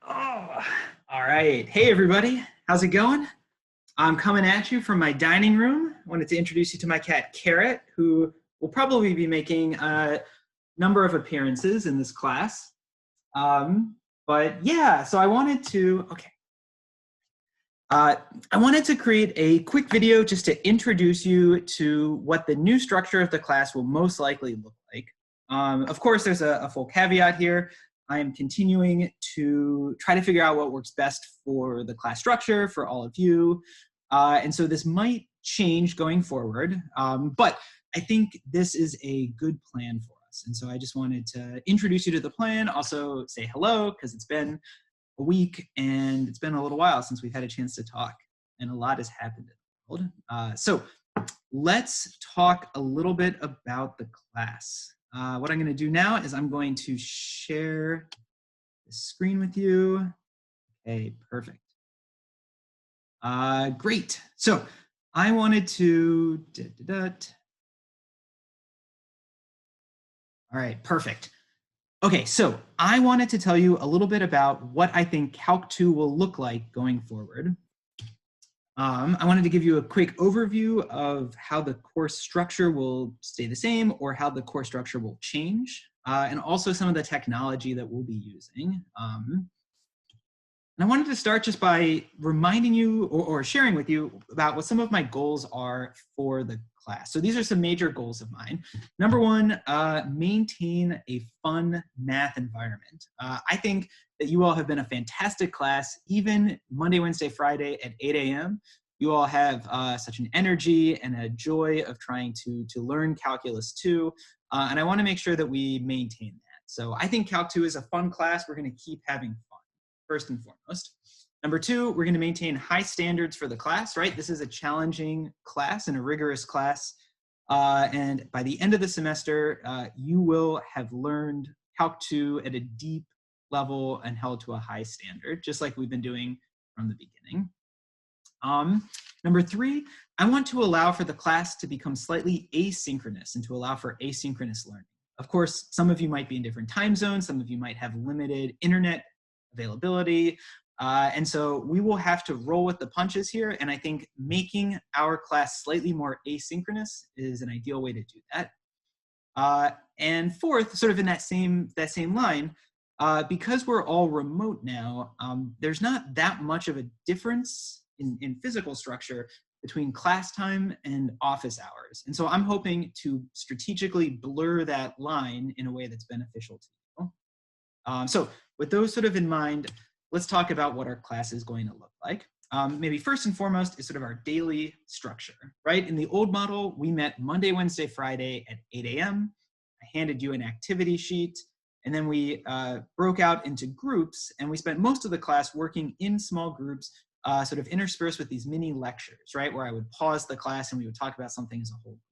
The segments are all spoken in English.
Oh, all right. Hey, everybody. How's it going? I'm coming at you from my dining room. I wanted to introduce you to my cat, Carrot, who will probably be making a number of appearances in this class. But yeah, so uh, I wanted to create a quick video just to introduce you to what the new structure of the class will most likely look like. Of course, there's a full caveat here. I am continuing to try to figure out what works best for the class structure for all of you. And so this might change going forward, but I think this is a good plan for us. And so I just wanted to introduce you to the plan, also say hello, because it's been a week and it's been a little while since we've had a chance to talk, and a lot has happened in the world. So let's talk a little bit about the class. What I'm going to do now is I'm going to share the screen with you. Okay, perfect. Great. So I wanted to, all right, perfect. Okay, so I wanted to tell you a little bit about what I think Calc 2 will look like going forward. I wanted to give you a quick overview of how the course structure will stay the same or how the course structure will change, and also some of the technology that we'll be using. And I wanted to start just by reminding you or sharing with you about what some of my goals are for the class. So these are some major goals of mine. Number one, maintain a fun math environment. I think that you all have been a fantastic class, even Monday, Wednesday, Friday at 8 a.m. You all have such an energy and a joy of trying to learn Calculus 2. And I want to make sure that we maintain that. So I think Calc 2 is a fun class. We're going to keep having fun, first and foremost. Number two, we're going to maintain high standards for the class, right? This is a challenging class and a rigorous class. And by the end of the semester, you will have learned Calc 2 at a deep level and held to a high standard, just like we've been doing from the beginning. Number three, I want to allow for the class to become slightly asynchronous and to allow for asynchronous learning. Of course, some of you might be in different time zones. Some of you might have limited internet availability. And so we will have to roll with the punches here. And I think making our class slightly more asynchronous is an ideal way to do that. And fourth, sort of in that same line, because we're all remote now, there's not that much of a difference in physical structure between class time and office hours. And so I'm hoping to strategically blur that line in a way that's beneficial to you. So with those sort of in mind, let's talk about what our class is going to look like. Maybe first and foremost is sort of our daily structure, right? In the old model, we met Monday, Wednesday, Friday at 8 a.m. I handed you an activity sheet, and then we broke out into groups, and we spent most of the class working in small groups, sort of interspersed with these mini lectures, right? Where I would pause the class and we would talk about something as a whole group.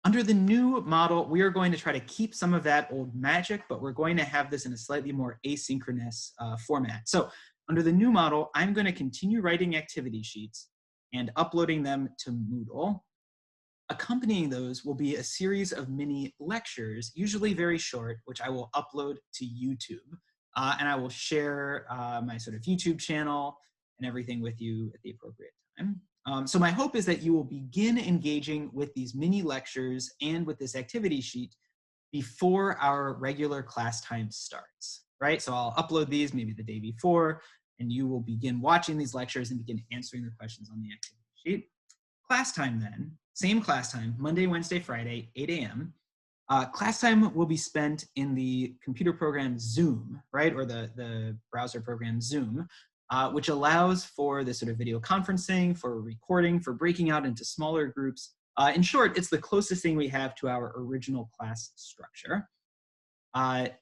Under the new model, we are going to try to keep some of that old magic, but we're going to have this in a slightly more asynchronous format. So under the new model, I'm going to continue writing activity sheets and uploading them to Moodle. Accompanying those will be a series of mini lectures, usually very short, which I will upload to YouTube. And I will share my sort of YouTube channel and everything with you at the appropriate time. So my hope is that you will begin engaging with these mini lectures and with this activity sheet before our regular class time starts, right? So I'll upload these maybe the day before, and you will begin watching these lectures and begin answering the questions on the activity sheet. Class time then, same class time, Monday, Wednesday, Friday, 8 a.m. Class time will be spent in the computer program Zoom, right? Or the browser program Zoom, which allows for this sort of video conferencing, for recording, for breaking out into smaller groups. In short, it's the closest thing we have to our original class structure.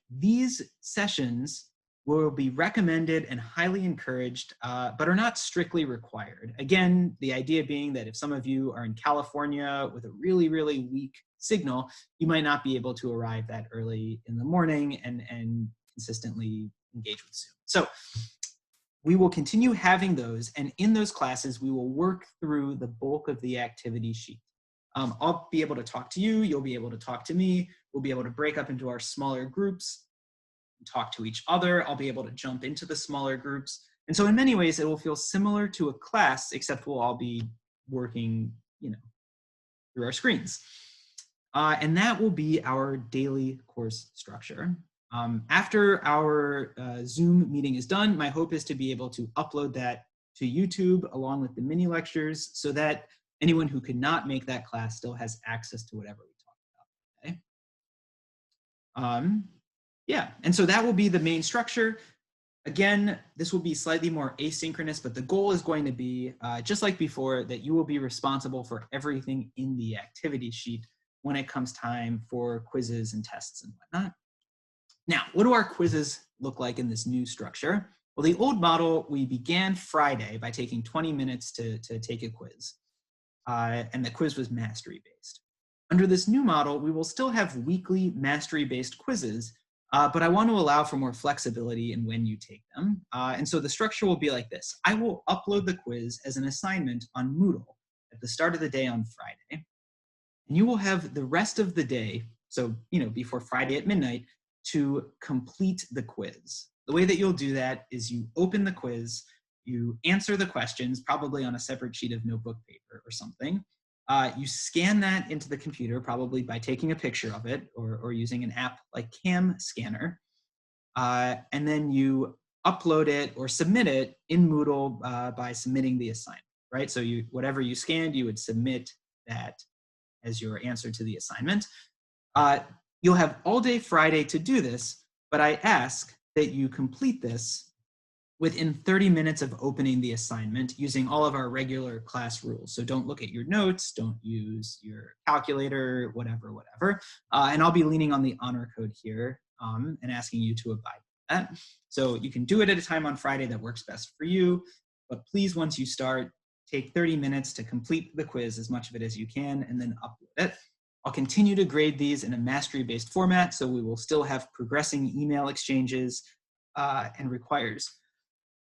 These sessions will be recommended and highly encouraged, but are not strictly required. Again, the idea being that if some of you are in California with a really, really weak signal, you might not be able to arrive that early in the morning and consistently engage with Zoom. So we will continue having those, and in those classes, we will work through the bulk of the activity sheet. I'll be able to talk to you, you'll be able to talk to me, we'll be able to break up into our smaller groups. talk to each other. I'll be able to jump into the smaller groups. And so in many ways, it will feel similar to a class, except we'll all be working, through our screens. And that will be our daily course structure. After our Zoom meeting is done, my hope is to be able to upload that to YouTube along with the mini lectures so that anyone who could not make that class still has access to whatever we talked about, okay? Yeah, and so that will be the main structure. Again, this will be slightly more asynchronous, but the goal is going to be, just like before, that you will be responsible for everything in the activity sheet when it comes time for quizzes and tests and whatnot. Now, what do our quizzes look like in this new structure? Well, the old model, we began Friday by taking 20 minutes to take a quiz, and the quiz was mastery-based. Under this new model, we will still have weekly mastery-based quizzes, but I want to allow for more flexibility in when you take them. And so the structure will be like this. I will upload the quiz as an assignment on Moodle at the start of the day on Friday. And you will have the rest of the day, so before Friday at midnight, to complete the quiz. The way that you'll do that is you open the quiz, you answer the questions, probably on a separate sheet of notebook paper or something. You scan that into the computer, probably by taking a picture of it or using an app like Cam Scanner. And then you upload it or submit it in Moodle by submitting the assignment, right? So whatever you scanned, you would submit that as your answer to the assignment. You'll have all day Friday to do this, but I ask that you complete this within 30 minutes of opening the assignment using all of our regular class rules. So don't look at your notes, don't use your calculator, whatever. And I'll be leaning on the honor code here and asking you to abide by that. So you can do it at a time on Friday that works best for you, but please, once you start, take 30 minutes to complete the quiz, as much of it as you can, and then upload it. I'll continue to grade these in a mastery-based format, so we will still have progressing email exchanges and requires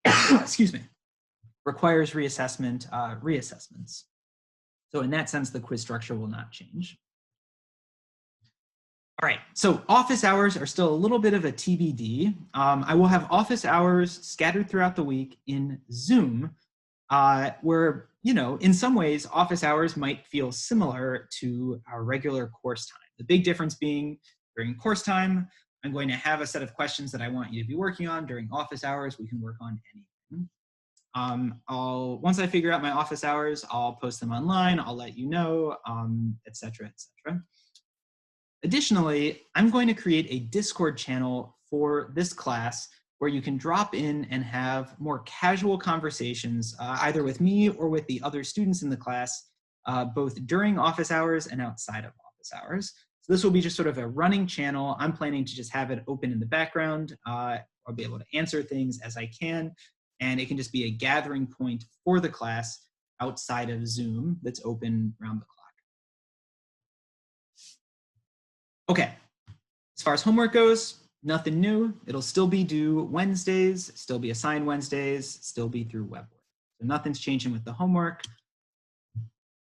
reassessments. So in that sense, the quiz structure will not change. All right, so office hours are still a little bit of a TBD. I will have office hours scattered throughout the week in Zoom, where, in some ways, office hours might feel similar to our regular course time. The big difference being during course time, I'm going to have a set of questions that I want you to be working on. During office hours, we can work on anything. Once I figure out my office hours, I'll post them online. I'll let you know, et cetera, et cetera. Additionally, I'm going to create a Discord channel for this class where you can drop in and have more casual conversations, either with me or with the other students in the class, both during office hours and outside of office hours. So this will be just sort of a running channel. I'm planning to just have it open in the background. I'll be able to answer things as I can, and it can just be a gathering point for the class outside of Zoom that's open around the clock. Okay, as far as homework goes, nothing new. It'll still be due Wednesdays, still be assigned Wednesdays, still be through WebWork. So nothing's changing with the homework.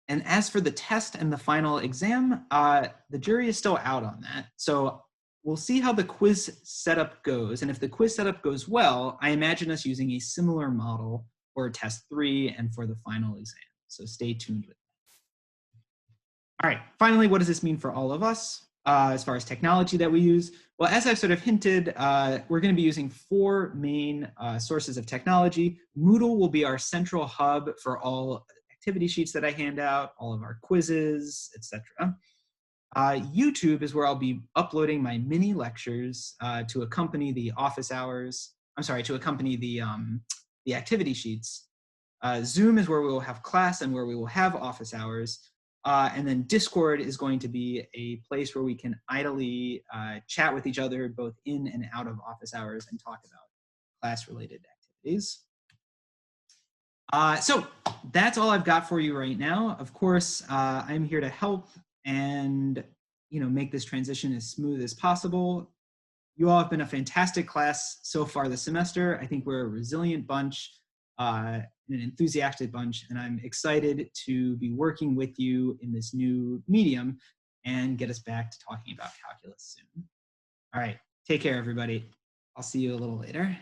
And as for the test and the final exam, the jury is still out on that. So we'll see how the quiz setup goes. And if the quiz setup goes well, I imagine us using a similar model for test 3 and for the final exam. So stay tuned with that. All right, finally, what does this mean for all of us? As far as technology that we use? Well, as I've sort of hinted, we're going to be using 4 main sources of technology. Moodle will be our central hub for all activity sheets that I hand out, all of our quizzes, etc. YouTube is where I'll be uploading my mini lectures to accompany the office hours. I'm sorry, to accompany the activity sheets. Zoom is where we will have class and where we will have office hours. And then Discord is going to be a place where we can idly chat with each other, both in and out of office hours, and talk about class-related activities. So that's all I've got for you right now. Of course, I'm here to help and make this transition as smooth as possible. You all have been a fantastic class so far this semester. I think we're a resilient bunch. An enthusiastic bunch, and I'm excited to be working with you in this new medium and get us back to talking about calculus soon. All right, take care, everybody. I'll see you a little later.